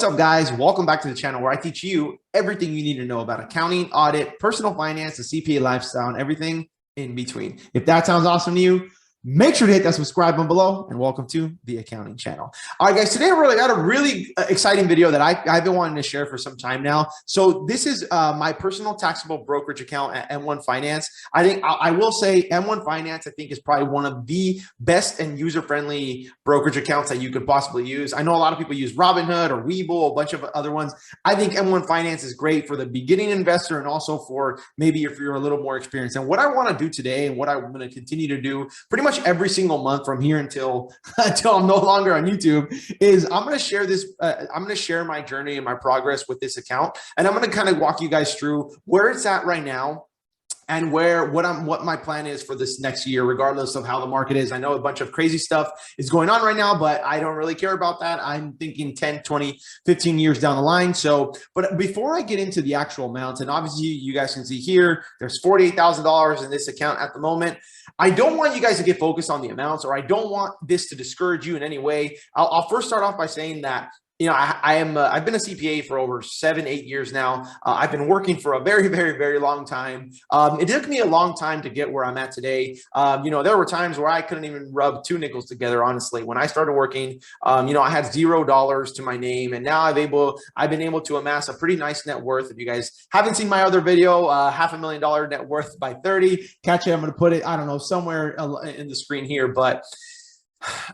What's up, guys? Welcome back to the channel where I teach you everything you need to know about accounting, audit, personal finance, the CPA lifestyle, and everything in between. If that sounds awesome to you, make sure to hit that subscribe button below, and welcome to the accounting channel. All right, guys, today I really got a really exciting video that I've been wanting to share for some time now. So this is my personal taxable brokerage account at M1 Finance. I think I will say M1 Finance, I think, is probably one of the best and user-friendly brokerage accounts that you could possibly use. I know a lot of people use Robinhood or Webull, a bunch of other ones. I think M1 Finance is great for the beginning investor and also for maybe if you're a little more experienced. And what I want to do today and what I'm going to continue to do pretty much every single month from here until I'm no longer on YouTube is I'm going to share this. I'm going to share my journey and my progress with this account. And I'm going to kind of walk you guys through where it's at right now and what my plan is for this next year, regardless of how the market is. I know a bunch of crazy stuff is going on right now, but I don't really care about that. I'm thinking 10, 20, 15 years down the line. So, but before I get into the actual amounts, and obviously you guys can see here, there's $48,000 in this account at the moment. I don't want you guys to get focused on the amounts, or I don't want this to discourage you in any way. I'll first start off by saying that I've been a CPA for over 7-8 years now. I've been working for a very, very, very long time. It took me a long time to get where I'm at today. There were times where I couldn't even rub two nickels together, honestly. When I started working, I had $0 to my name, and now I've been able to amass a pretty nice net worth. If you guys haven't seen my other video, $500,000 net worth by 30, catch it. I'm going to put it, I don't know, somewhere in the screen here, but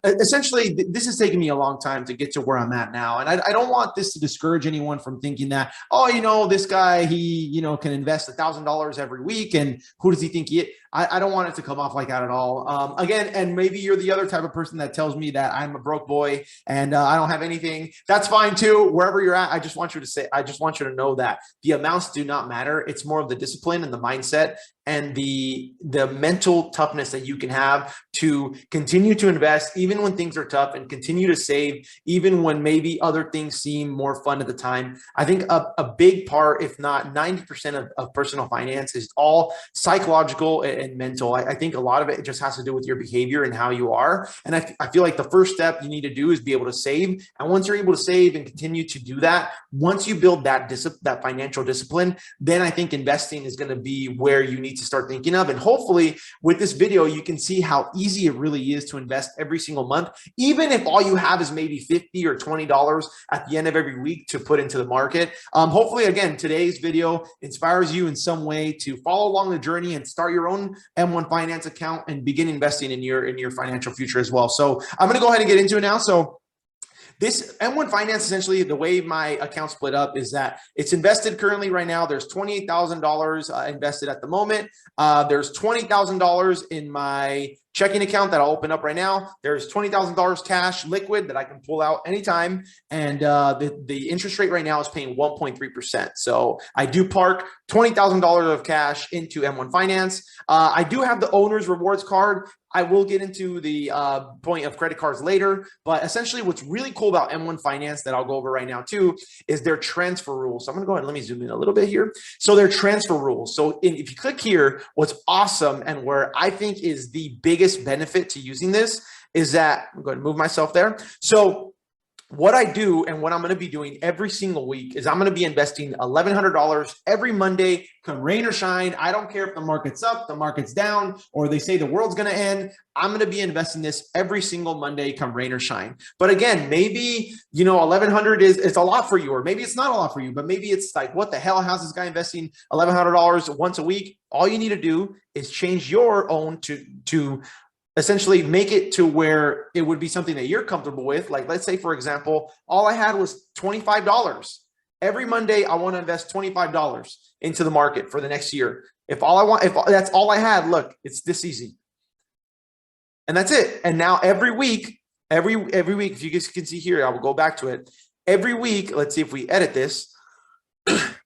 essentially, this has taken me a long time to get to where I'm at now. And I don't want this to discourage anyone from thinking that, oh, this guy, he, can invest $1,000 every week. And who does he think he is? I don't want it to come off like that at all. Again, and maybe you're the other type of person that tells me that I'm a broke boy and I don't have anything. That's fine too. Wherever you're at, I just want you to know that the amounts do not matter. It's more of the discipline and the mindset and the mental toughness that you can have to continue to invest even when things are tough and continue to save even when maybe other things seem more fun at the time. I think a big part, if not 90% of personal finance, is all psychological and mental. I think a lot of it just has to do with your behavior and how you are. And I feel like the first step you need to do is be able to save. And once you're able to save and continue to do that, once you build that financial discipline, then I think investing is going to be where you need to start thinking of. And hopefully with this video, you can see how easy it really is to invest every single month, even if all you have is maybe $50 or $20 at the end of every week to put into the market. Hopefully, again, today's video inspires you in some way to follow along the journey and start your own M1 Finance account and begin investing in your financial future as well. So I'm going to go ahead and get into it now. So this M1 Finance, essentially, the way my account split up is that it's invested currently right now. There's $28,000 invested at the moment. There's $20,000 in my checking account that I'll open up right now. There's $20,000 cash liquid that I can pull out anytime. And the interest rate right now is paying 1.3%. So I do park $20,000 of cash into M1 Finance. I do have the owner's rewards card. I will get into the point of credit cards later, but essentially what's really cool about M1 Finance that I'll go over right now too is their transfer rules. So I'm gonna go ahead and let me zoom in a little bit here. So their transfer rules. So if you click here, what's awesome and where I think is the biggest benefit to using this is that I'm going to move myself there. So what I do and what I'm going to be doing every single week is I'm going to be investing $1,100 every Monday, come rain or shine. I don't care if the market's up, the market's down, or they say the world's going to end. I'm going to be investing this every single Monday, come rain or shine. But again, maybe, $1,100 is a lot for you, or maybe it's not a lot for you, but maybe it's like, what the hell? How's this guy investing $1,100 once a week? All you need to do is change your own to essentially make it to where it would be something that you're comfortable with. Like, let's say, for example, all I had was $25. Every Monday, I want to invest $25 into the market for the next year. If that's all I had, look, it's this easy. And that's it. And now every week, if you guys can see here, I will go back to it. Every week, let's see if we edit this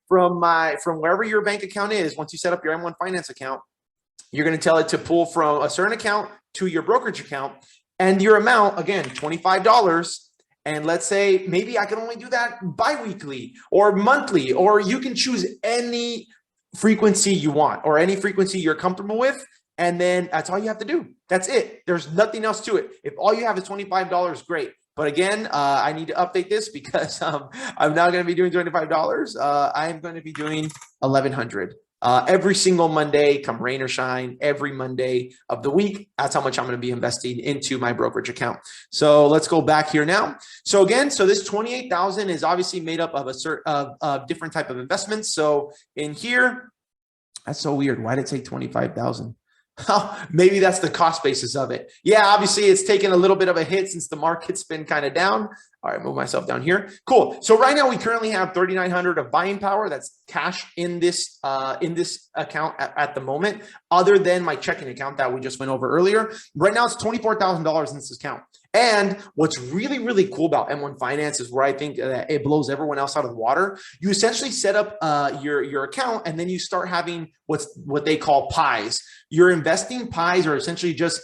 from wherever your bank account is. Once you set up your M1 Finance account, you're going to tell it to pull from a certain account to your brokerage account, and your amount, again, $25. And let's say maybe I can only do that bi-weekly or monthly, or you can choose any frequency you want or any frequency you're comfortable with. And then that's all you have to do. That's it. There's nothing else to it. If all you have is $25, great. But again, I need to update this because I'm not going to be doing $25. I'm going to be doing 1,100. Every single Monday, come rain or shine, every Monday of the week. That's how much I'm going to be investing into my brokerage account. So let's go back here now. So again, so this 28,000 is obviously made up of a certain of different type of investments. So in here, that's so weird. Why did it say 25,000? Oh, maybe that's the cost basis of it. Yeah, obviously it's taken a little bit of a hit since the market's been kind of down. All right, move myself down here. Cool. So right now we currently have 3,900 of buying power. That's cash in this account at the moment, other than my checking account that we just went over earlier. Right now it's $24,000 in this account. And what's really, really cool about M1 Finance is where I think that it blows everyone else out of the water. You essentially set up your account, and then you start having what they call pies. Your investing pies are essentially just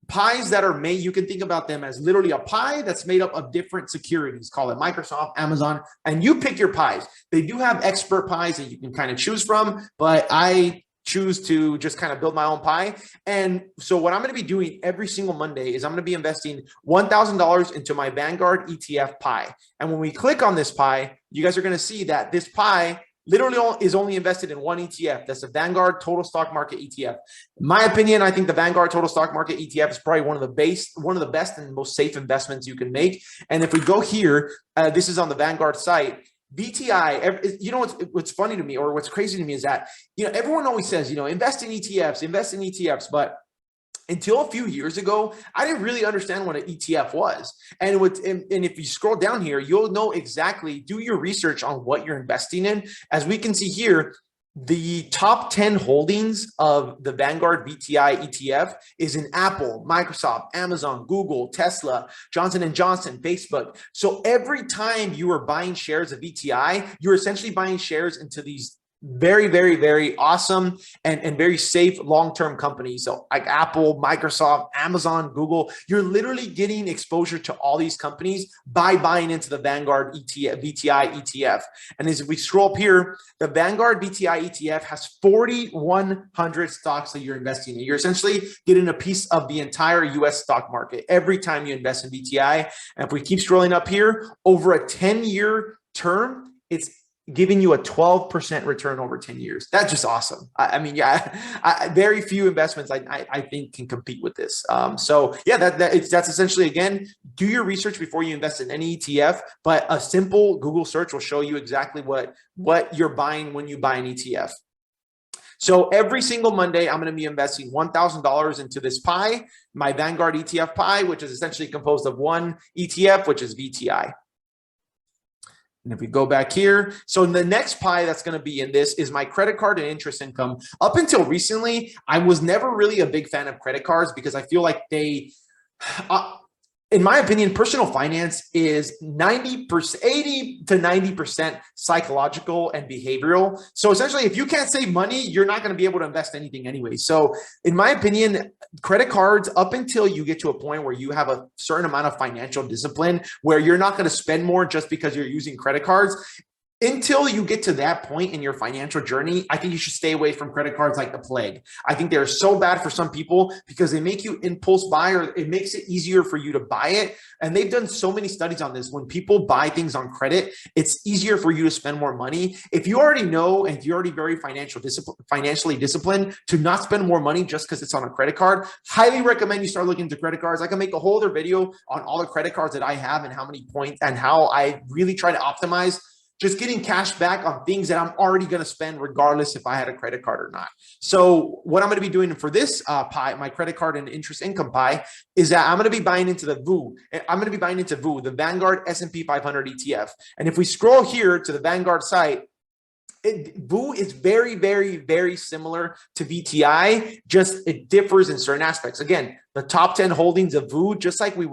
pies that are made. You can think about them as literally a pie that's made up of different securities. Call it Microsoft, Amazon, and you pick your pies. They do have expert pies that you can kind of choose from, but I choose to just kind of build my own pie. And so what I'm going to be doing every single Monday is I'm going to be investing $1,000 into my Vanguard ETF pie. And when we click on this pie, you guys are going to see that this pie literally is only invested in one ETF. That's the Vanguard Total Stock Market ETF. In my opinion, I think the Vanguard Total Stock Market ETF is probably one of the best and most safe investments you can make. And if we go here, this is on the Vanguard site. VTI, you know, what's funny to me, or what's crazy to me, is that, you know, everyone always says, you know, invest in ETFs, but until a few years ago, I didn't really understand what an ETF was. And if you scroll down here, you'll know exactly, do your research on what you're investing in. As we can see here, the top 10 holdings of the Vanguard VTI ETF is in Apple, Microsoft, Amazon, Google, Tesla, Johnson & Johnson, Facebook. So every time you are buying shares of VTI, you're essentially buying shares into these very, very, very awesome and very safe long-term companies. So like Apple, Microsoft, Amazon, Google, you're literally getting exposure to all these companies by buying into the Vanguard VTI ETF. And as we scroll up here, the Vanguard VTI ETF has 4,100 stocks that you're investing in. You're essentially getting a piece of the entire US stock market every time you invest in VTI. And if we keep scrolling up here, over a 10-year term, it's giving you a 12% return over 10 years. That's just awesome. I mean, yeah, very few investments I think can compete with this. So yeah, that's essentially, again, do your research before you invest in any ETF, but a simple Google search will show you exactly what you're buying when you buy an ETF. So every single Monday, I'm going to be investing $1,000 into this pie, my Vanguard ETF pie, which is essentially composed of one ETF, which is VTI. And if we go back here, so the next pie that's going to be in this is my credit card and interest income. Up until recently, I was never really a big fan of credit cards because I feel like they, in my opinion, personal finance is 80 to 90% psychological and behavioral. So essentially, if you can't save money, you're not going to be able to invest anything anyway. So in my opinion, credit cards, up until you get to a point where you have a certain amount of financial discipline, where you're not going to spend more just because you're using credit cards, until you get to that point in your financial journey, I think you should stay away from credit cards like the plague. I think they're so bad for some people because they make you impulse buy, or it makes it easier for you to buy it. And they've done so many studies on this. When people buy things on credit, it's easier for you to spend more money. If you already know and you're already very financially disciplined to not spend more money just because it's on a credit card, highly recommend you start looking into credit cards. I can make a whole other video on all the credit cards that I have and how many points and how I really try to optimize just getting cash back on things that I'm already going to spend regardless if I had a credit card or not. So what I'm going to be doing for this pie, my credit card and interest income pie, is that I'm going to be buying into the VOO. I'm going to be buying into VOO, the Vanguard S&P 500 ETF. And if we scroll here to the Vanguard site, VOO is very, very, very similar to VTI, just it differs in certain aspects. Again, the top 10 holdings of VOO, just like we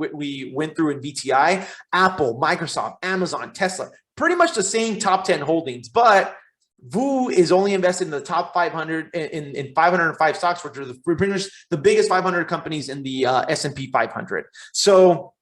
went through in VTI, Apple, Microsoft, Amazon, Tesla, pretty much the same top 10 holdings, but VOO is only invested in the top 500 in 505 stocks, which are pretty much the biggest 500 companies in the S&P 500. So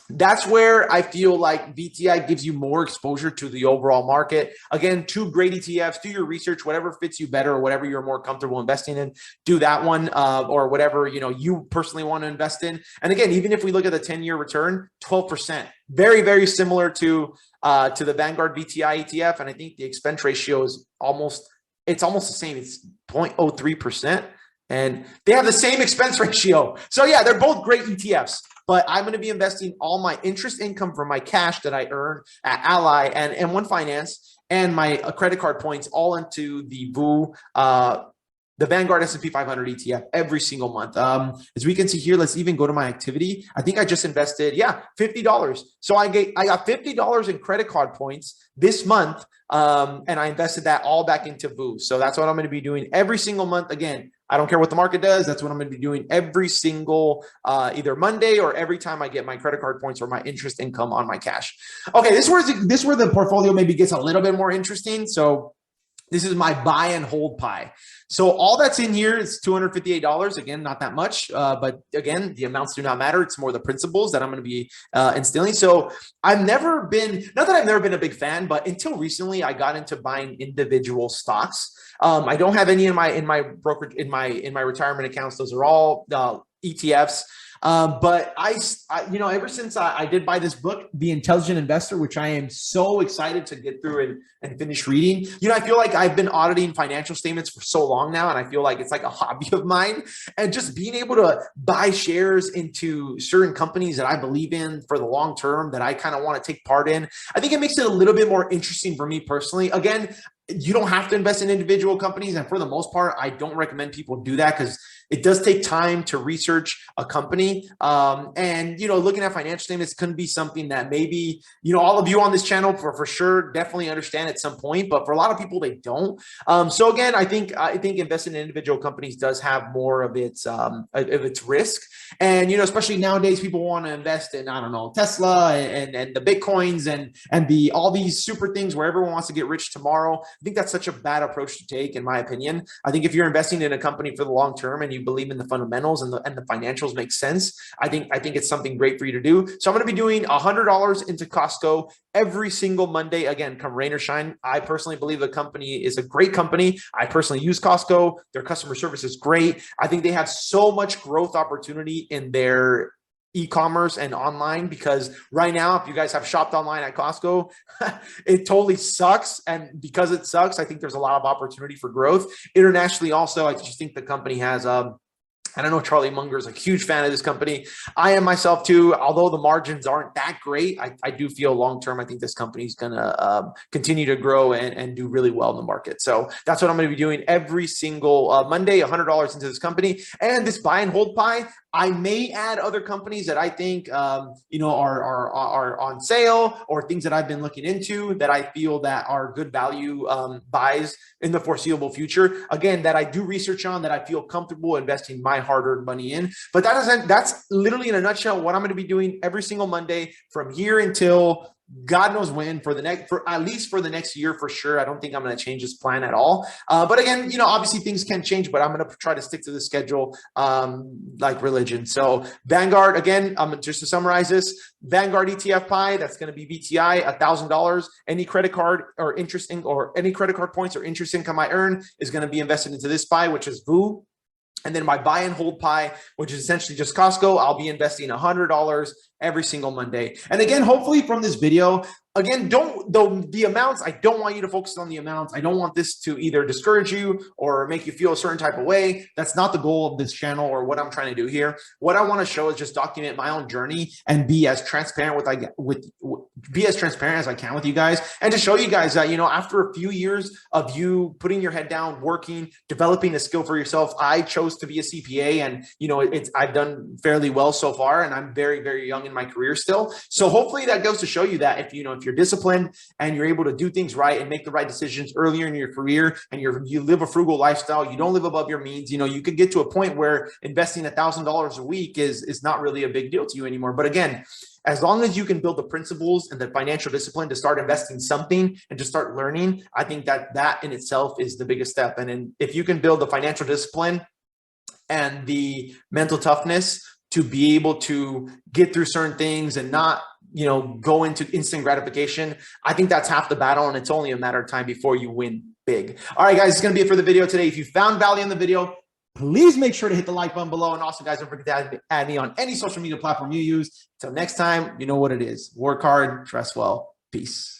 That's where I feel like VTI gives you more exposure to the overall market. Again, 2 great ETFs. Do your research, whatever fits you better or whatever you're more comfortable investing in. Do that one, or whatever you personally want to invest in. And again, even if we look at the 10-year return, 12%, very, very similar to the Vanguard VTI ETF. And I think the expense ratio is almost the same. It's 0.03%, and they have the same expense ratio. So yeah, they're both great ETFs. But I'm going to be investing all my interest income from my cash that I earn at Ally and M1 Finance and my credit card points all into the VU, the Vanguard S&P 500 ETF every single month. As we can see here, let's even go to my activity. I think I just invested, $50. So I got $50 in credit card points this month, and I invested that all back into VU. So that's what I'm going to be doing every single month. Again, I don't care what the market does. That's what I'm going to be doing every single either Monday or every time I get my credit card points or my interest income on my cash. Okay, this is where the portfolio maybe gets a little bit more interesting. So this is my buy and hold pie. So all that's in here is $258. Again, not that much, but again, the amounts do not matter. It's more the principles that I'm going to be instilling. So not that I've never been a big fan, but until recently, I got into buying individual stocks. I don't have any in my brokerage, in my retirement accounts. Those are all ETFs. But ever since I did buy this book, The Intelligent Investor, which I am so excited to get through and finish reading. I feel like I've been auditing financial statements for so long now, and I feel like it's like a hobby of mine. And just being able to buy shares into certain companies that I believe in for the long term, that I kind of want to take part in, I think it makes it a little bit more interesting for me personally. Again, you don't have to invest in individual companies. And for the most part, I don't recommend people do that because it does take time to research a company. And looking at financial statements can be something that maybe, all of you on this channel for sure definitely understand at some point, but for a lot of people, they don't. So again, I think investing in individual companies does have more of its risk. And, especially nowadays, people want to invest in, I don't know, Tesla and the Bitcoins and all these super things where everyone wants to get rich tomorrow. I think that's such a bad approach to take, in my opinion. I think if you're investing in a company for the long term and you believe in the fundamentals and the financials make sense, I think it's something great for you to do. So I'm going to be doing $100 into Costco every single Monday. Again, come rain or shine. I personally believe the company is a great company. I personally use Costco. Their customer service is great. I think they have so much growth opportunity in their e-commerce and online, because right now, if you guys have shopped online at Costco, it totally sucks. And because it sucks, I think there's a lot of opportunity for growth. Internationally also, I just think the company has I don't know, Charlie Munger is a huge fan of this company. I am myself too. Although the margins aren't that great, I do feel long-term, I think this company is going to continue to grow and do really well in the market. So that's what I'm going to be doing every single Monday, $100 into this company. And this buy and hold pie, I may add other companies that I think, are on sale, or things that I've been looking into that I feel that are good value buys in the foreseeable future. Again, that I do research on, that I feel comfortable investing my hard-earned money in. But that's literally in a nutshell what I'm going to be doing every single Monday from here until God knows when, for at least for the next year for sure. I don't think I'm going to change this plan at all. But again, obviously things can change, but I'm going to try to stick to the schedule like religion. So Vanguard, again, just to summarize this, Vanguard ETF pie, that's going to be VTI, $1,000. Any credit card or any credit card points or interest income I earn is going to be invested into this pie, which is VU. And then my buy and hold pie, which is essentially just Costco, I'll be investing $100 every single Monday. And again, hopefully from this video, again, the amounts, I don't want you to focus on the amounts. I don't want this to either discourage you or make you feel a certain type of way. That's not the goal of this channel or what I'm trying to do here. What I want to show is just document my own journey and be as transparent as I can with you guys, and to show you guys that, after a few years of you putting your head down, working, developing a skill for yourself, I chose to be a CPA, and I've done fairly well so far, and I'm very, very young in my career still. So hopefully that goes to show you that if you're disciplined and you're able to do things right and make the right decisions earlier in your career, and you live a frugal lifestyle, you don't live above your means, you could get to a point where investing $1,000 a week is not really a big deal to you anymore. But again, as long as you can build the principles and the financial discipline to start investing something and to start learning, I think that in itself is the biggest step. And if you can build the financial discipline and the mental toughness to be able to get through certain things and not, go into instant gratification. I think that's half the battle, and it's only a matter of time before you win big. All right, guys, it's going to be it for the video today. If you found value in the video, please make sure to hit the like button below. And also, guys, don't forget to add me on any social media platform you use. Until next time, you know what it is. Work hard, dress well. Peace.